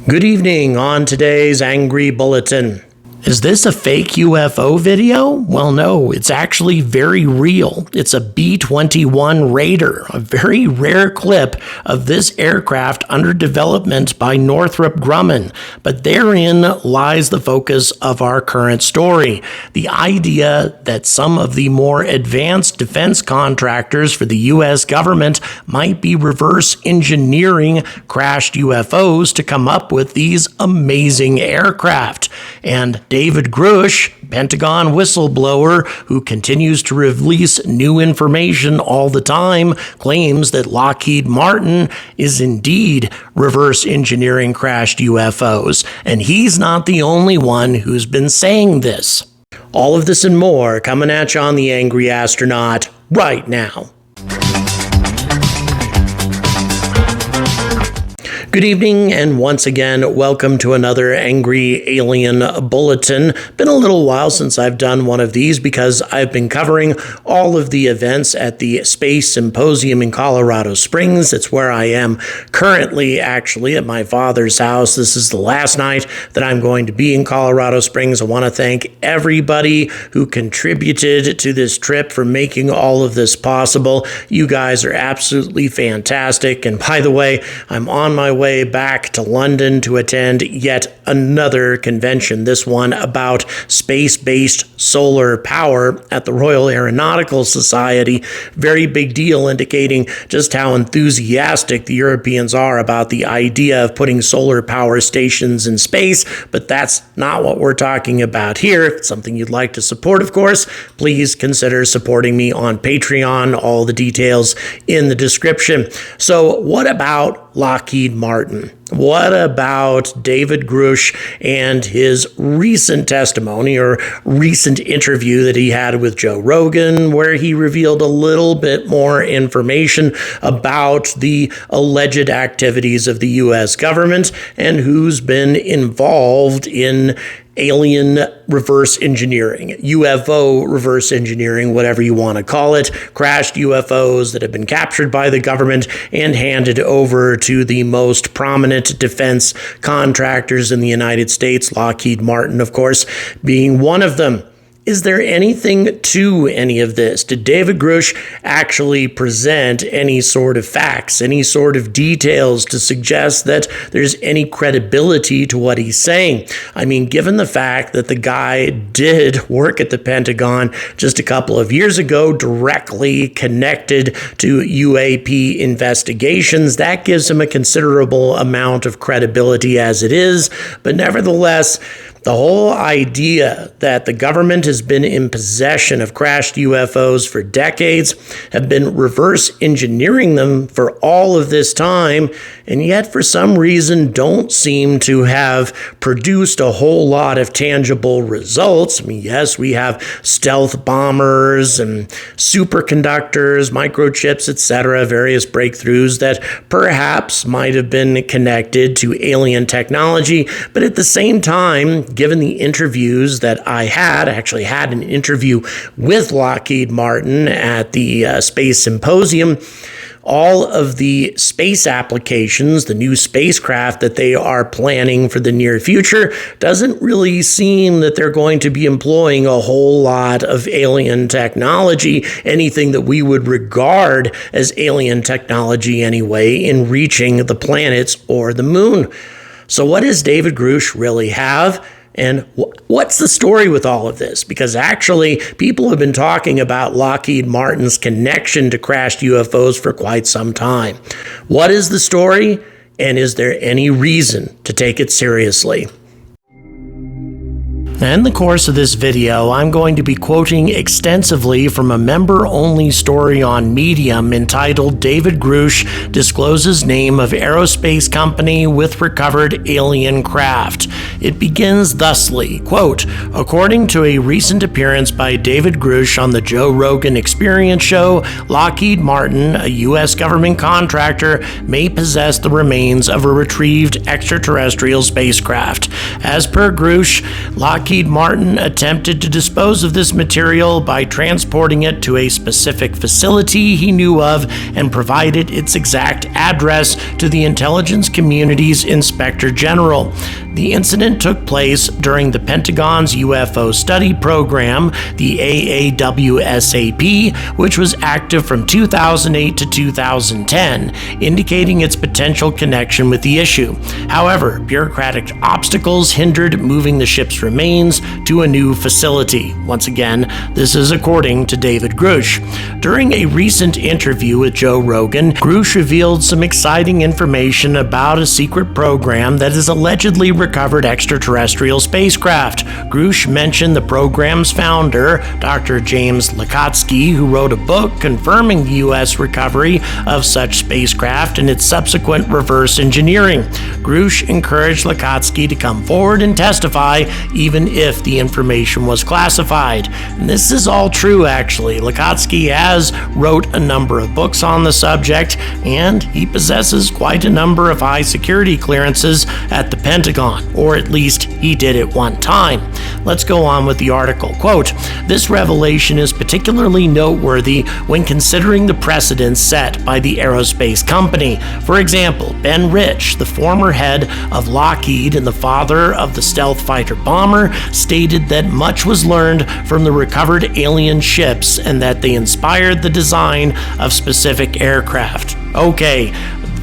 Good evening on today's Angry Bulletin. Is this a fake UFO video? Well, no, it's actually very real. It's a B-21 Raider, a very rare clip of this aircraft under development by Northrop Grumman. But therein lies the focus of our current story. The idea that some of the more advanced defense contractors for the U.S. government might be reverse engineering crashed UFOs to come up with these amazing aircraft. And David Grusch, Pentagon Whistleblower, who continues to release new information all the time, claims that Lockheed Martin is indeed reverse engineering crashed UFOs. And he's not the only one who's been saying this. All of this and more coming at you on the Angry Astronaut right now. Good evening, and once again, welcome to another Angry Alien Bulletin. Been a little while since I've done one of these because I've been covering all of the events at the Space Symposium in Colorado Springs. It's where I am currently, actually, at my father's house. This is the last night that I'm going to be in Colorado Springs. I want to thank everybody who contributed to this trip for making all of this possible. You guys are absolutely fantastic. And by the way, I'm on my way back to London to attend yet another convention, this one about space-based solar power at the Royal Aeronautical Society. Very big deal, indicating just how enthusiastic the Europeans are about the idea of putting solar power stations in space, but that's not what we're talking about here. If it's something you'd like to support, of course, please consider supporting me on Patreon. All the details in the description. So what about Lockheed Martin? What about David Grusch and his recent testimony or recent interview that he had with Joe Rogan, where he revealed a little bit more information about the alleged activities of the U.S. government and who's been involved in alien reverse engineering, UFO reverse engineering, whatever you want to call it, crashed UFOs that have been captured by the government and handed over to the most prominent defense contractors in the United States, Lockheed Martin, of course, being one of them. Is there anything to any of this? Did David Grusch actually present any sort of facts, any sort of details to suggest that there's any credibility to what he's saying? I mean, given the fact that the guy did work at the Pentagon just a couple of years ago, directly connected to UAP investigations, that gives him a considerable amount of credibility as it is. But nevertheless, the whole idea that the government has been in possession of crashed UFOs for decades, have been reverse engineering them for all of this time, and yet for some reason don't seem to have produced a whole lot of tangible results. I mean, yes, we have stealth bombers and superconductors, microchips, etc., various breakthroughs that perhaps might have been connected to alien technology, but at the same time, given the interviews that I actually had an interview with Lockheed Martin at the Space Symposium, all of the space applications, the new spacecraft that they are planning for the near future, doesn't really seem that they're going to be employing a whole lot of alien technology, anything that we would regard as alien technology anyway, in reaching the planets or the moon. So what does David Grusch really have? And what's the story with all of this? Because actually, people have been talking about Lockheed Martin's connection to crashed UFOs for quite some time. What is the story? And is there any reason to take it seriously? In the course of this video, I'm going to be quoting extensively from a member-only story on Medium entitled David Grusch Discloses Name of Aerospace Company with Recovered Alien Craft. It begins thusly, quote, according to a recent appearance by David Grusch on the Joe Rogan Experience Show, Lockheed Martin, a U.S. government contractor, may possess the remains of a retrieved extraterrestrial spacecraft. As per Grusch, Lockheed Lockheed Martin attempted to dispose of this material by transporting it to a specific facility he knew of and provided its exact address to the intelligence community's Inspector General. The incident took place during the Pentagon's UFO study program, the AAWSAP, which was active from 2008 to 2010, indicating its potential connection with the issue. However, bureaucratic obstacles hindered moving the ship's remains to a new facility. Once again, this is according to David Grusch. During a recent interview with Joe Rogan, Grusch revealed some exciting information about a secret program that has allegedly recovered extraterrestrial spacecraft. Grusch mentioned the program's founder, Dr. James Lakatsky, who wrote a book confirming the U.S. recovery of such spacecraft and its subsequent reverse engineering. Grusch encouraged Lakatsky to come forward and testify, even if the information was classified. And this is all true, actually. Lakatsky has wrote a number of books on the subject, and he possesses quite a number of high security clearances at the Pentagon, or at least he did at one time. Let's go on with the article. Quote, "This revelation is particularly noteworthy when considering the precedents set by the aerospace company. For example, Ben Rich, the former head of Lockheed and the father of the stealth fighter bomber, stated that much was learned from the recovered alien ships and that they inspired the design of specific aircraft." Okay,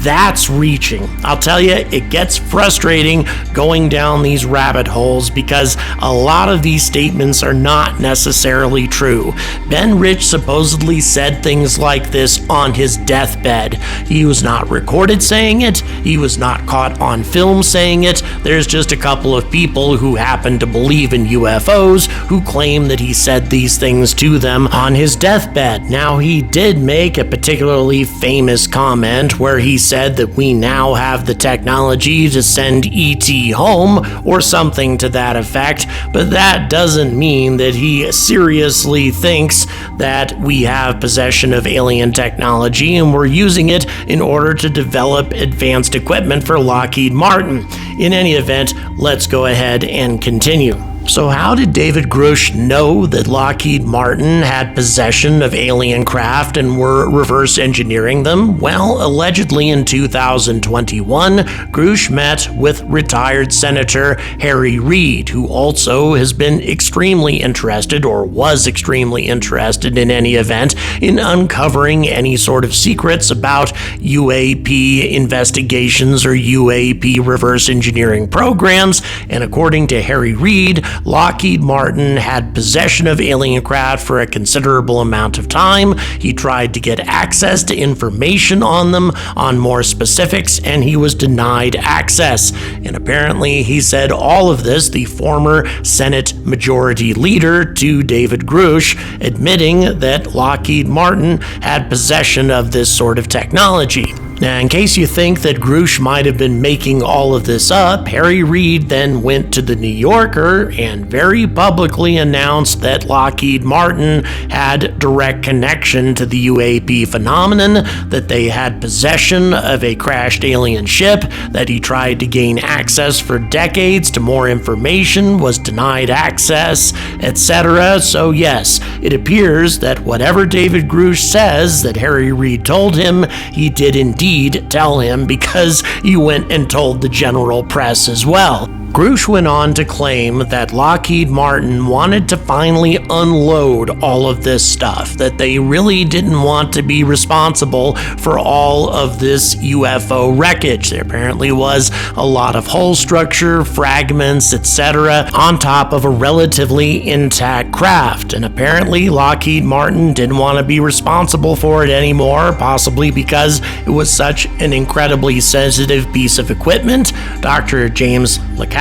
that's reaching. I'll tell you, it gets frustrating going down these rabbit holes because a lot of these statements are not necessarily true. Ben Rich supposedly said things like this on his deathbed. He was not recorded saying it. He was not caught on film saying it. There's just a couple of people who happen to believe in UFOs who claim that he said these things to them on his deathbed. Now, he did make a particularly famous comment where he said that we now have the technology to send ET home or something to that effect, but that doesn't mean that he seriously thinks that we have possession of alien technology and we're using it in order to develop advanced equipment for Lockheed Martin. In any event, let's go ahead and continue. So how did David Grusch know that Lockheed Martin had possession of alien craft and were reverse engineering them? Well, allegedly in 2021, Grusch met with retired Senator Harry Reid, who also has been extremely interested, or was extremely interested in any event, in uncovering any sort of secrets about UAP investigations or UAP reverse engineering programs. And according to Harry Reid, Lockheed Martin had possession of alien craft for a considerable amount of time. He tried to get access to information on them, on more specifics, and he was denied access. And apparently he said all of this, the former Senate Majority Leader, to David Grusch, admitting that Lockheed Martin had possession of this sort of technology. Now, in case you think that Grusch might have been making all of this up, Harry Reid then went to the New Yorker and very publicly announced that Lockheed Martin had direct connection to the UAP phenomenon, that they had possession of a crashed alien ship, that he tried to gain access for decades to more information, was denied access, etc. So yes, it appears that whatever David Grusch says that Harry Reid told him, he did indeed tell him, because he went and told the general press as well. Grusch went on to claim that Lockheed Martin wanted to finally unload all of this stuff, that they really didn't want to be responsible for all of this UFO wreckage. There apparently was a lot of hull structure, fragments, etc., on top of a relatively intact craft, and apparently Lockheed Martin didn't want to be responsible for it anymore, possibly because it was such an incredibly sensitive piece of equipment. Dr. James Lakatsky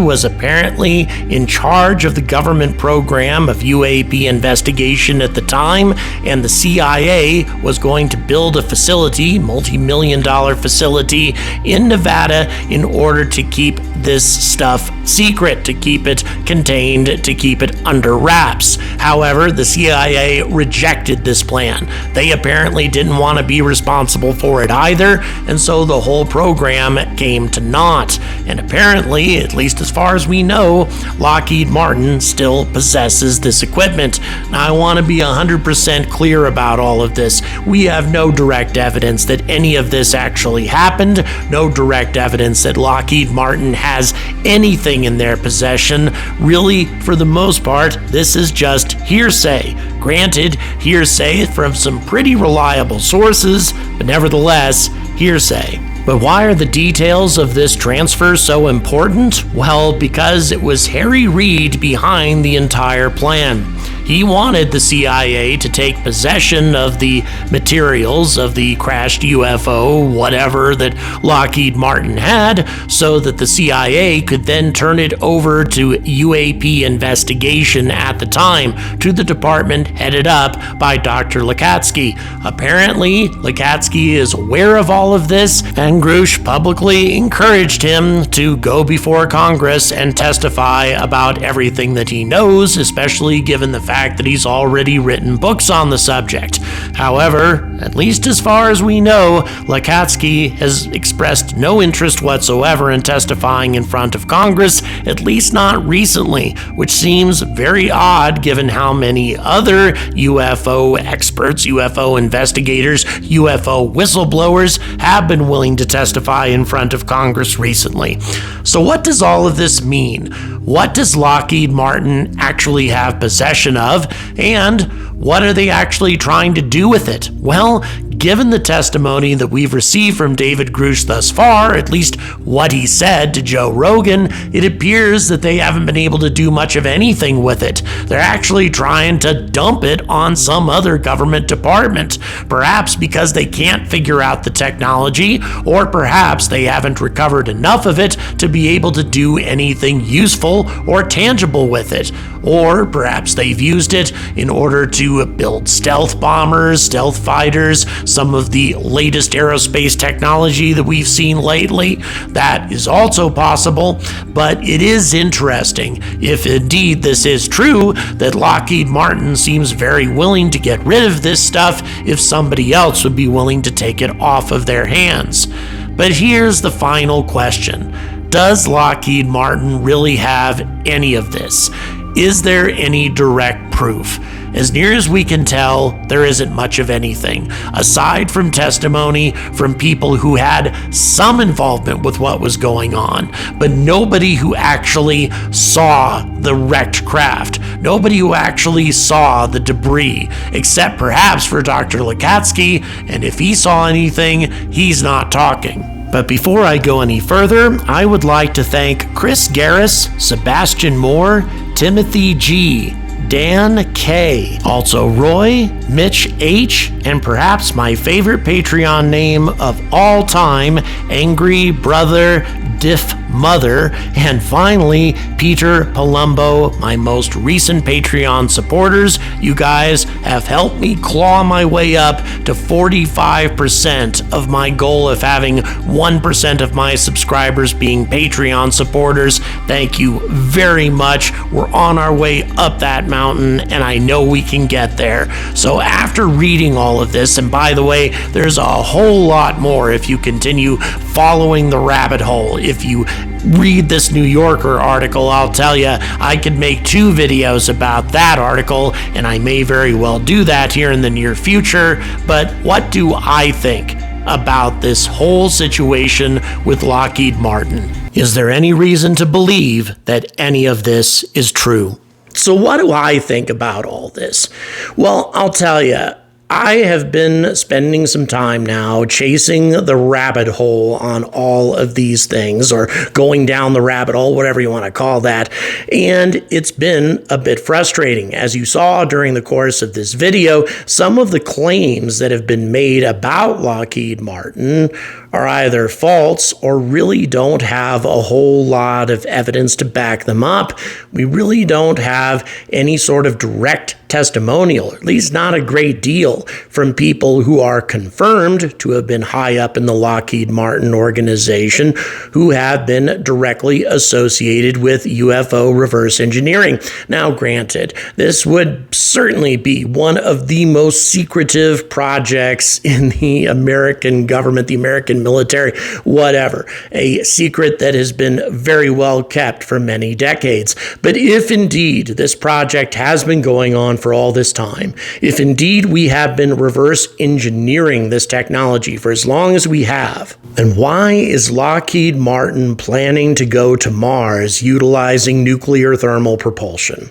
was apparently in charge of the government program of UAP investigation at the time, and the CIA was going to build a facility, multi-million-dollar facility in Nevada, in order to keep this stuff secret, to keep it contained, to keep it under wraps. However, the CIA rejected this plan. They apparently didn't want to be responsible for it either, and so the whole program came to naught. And apparently, at least as far as we know, Lockheed Martin still possesses this equipment. Now, I want to be 100% clear about all of this. We have no direct evidence that any of this actually happened, no direct evidence that Lockheed Martin has anything in their possession. Really, for the most part, this is just hearsay. Granted, hearsay from some pretty reliable sources, but nevertheless, hearsay. But why are the details of this transfer so important? Well, because it was Harry Reid behind the entire plan. He wanted the CIA to take possession of the materials of the crashed UFO, whatever that Lockheed Martin had, so that the CIA could then turn it over to UAP investigation at the time, to the department headed up by Dr. Lakatsky. Apparently, Lakatsky is aware of all of this, and Grusch publicly encouraged him to go before Congress and testify about everything that he knows, especially given the fact that he's already written books on the subject. However, at least as far as we know, Lakatsky has expressed no interest whatsoever in testifying in front of Congress, at least not recently, which seems very odd given how many other UFO experts, UFO investigators, UFO whistleblowers have been willing to testify in front of Congress recently. So what does all of this mean? What does Lockheed Martin actually have possession of, and what are they actually trying to do with it? Well, given the testimony that we've received from David Grusch thus far, at least what he said to Joe Rogan, it appears that they haven't been able to do much of anything with it. They're actually trying to dump it on some other government department, perhaps because they can't figure out the technology, or perhaps they haven't recovered enough of it to be able to do anything useful or tangible with it. Or perhaps they've used it in order to build stealth bombers, stealth fighters, some of the latest aerospace technology that we've seen lately. That is also possible, but it is interesting, if indeed this is true, that Lockheed Martin seems very willing to get rid of this stuff if somebody else would be willing to take it off of their hands. But here's the final question. Does Lockheed Martin really have any of this? Is there any direct proof? As near as we can tell, there isn't much of anything, aside from testimony from people who had some involvement with what was going on, but nobody who actually saw the wrecked craft, nobody who actually saw the debris, except perhaps for Dr. Lakatsky, and if he saw anything, he's not talking. But before I go any further, I would like to thank Chris Garris, Sebastian Moore, Timothy G., Dan K., also Roy, Mitch H., and perhaps my favorite Patreon name of all time, Angry Brother Diff Mother, and finally, Peter Palumbo, my most recent Patreon supporters. You guys have helped me claw my way up to 45% of my goal of having 1% of my subscribers being Patreon supporters. Thank you very much. We're on our way up that mountain, and I know we can get there. So after reading all of this, and by the way, there's a whole lot more if you continue following the rabbit hole. If you read this New Yorker article, I'll tell you, I could make 2 videos about that article, and I may very well do that here in the near future. But what do I think about this whole situation with Lockheed Martin? Is there any reason to believe that any of this is true? So what do I think about all this? Well, I'll tell you, I have been spending some time now chasing the rabbit hole on all of these things, or going down the rabbit hole, whatever you want to call that. And it's been a bit frustrating. As you saw during the course of this video, some of the claims that have been made about Lockheed Martin are either false or really don't have a whole lot of evidence to back them up. We really don't have any sort of direct testimonial, or at least not a great deal, from people who are confirmed to have been high up in the Lockheed Martin organization, who have been directly associated with UFO reverse engineering. Now, granted, this would certainly be one of the most secretive projects in the American government, the American military, whatever. A secret that has been very well kept for many decades. But if indeed this project has been going on for all this time, if indeed we have been reverse engineering this technology for as long as we have, then why is Lockheed Martin planning to go to Mars utilizing nuclear thermal propulsion?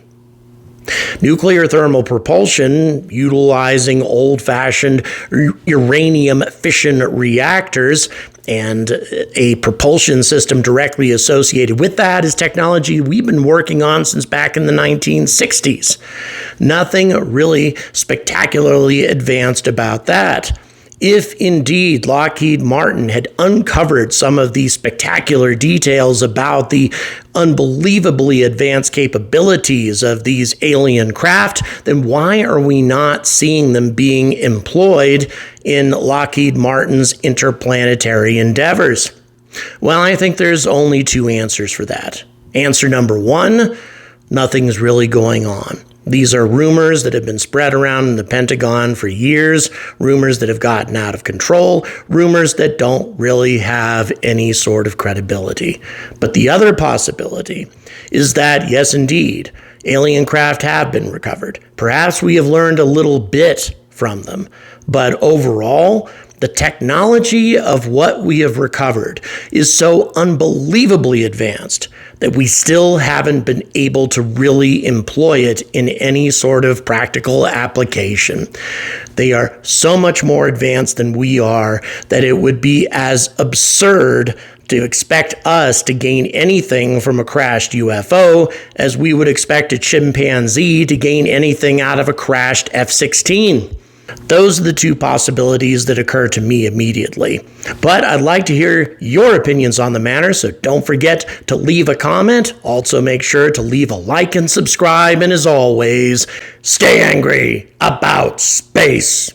Nuclear thermal propulsion, utilizing old-fashioned uranium fission reactors, and a propulsion system directly associated with that, is technology we've been working on since back in the 1960s. Nothing really spectacularly advanced about that. If indeed Lockheed Martin had uncovered some of these spectacular details about the unbelievably advanced capabilities of these alien craft, then why are we not seeing them being employed in Lockheed Martin's interplanetary endeavors? Well, I think there's only two answers for that. Answer number one, nothing's really going on. These are rumors that have been spread around in the Pentagon for years, rumors that have gotten out of control, rumors that don't really have any sort of credibility. But the other possibility is that, yes, indeed, alien craft have been recovered. Perhaps we have learned a little bit from them, but overall, the technology of what we have recovered is so unbelievably advanced that we still haven't been able to really employ it in any sort of practical application. They are so much more advanced than we are that it would be as absurd to expect us to gain anything from a crashed UFO as we would expect a chimpanzee to gain anything out of a crashed F-16. Those are the two possibilities that occur to me immediately. But I'd like to hear your opinions on the matter, so don't forget to leave a comment. Also make sure to leave a like and subscribe, and as always, stay angry about space.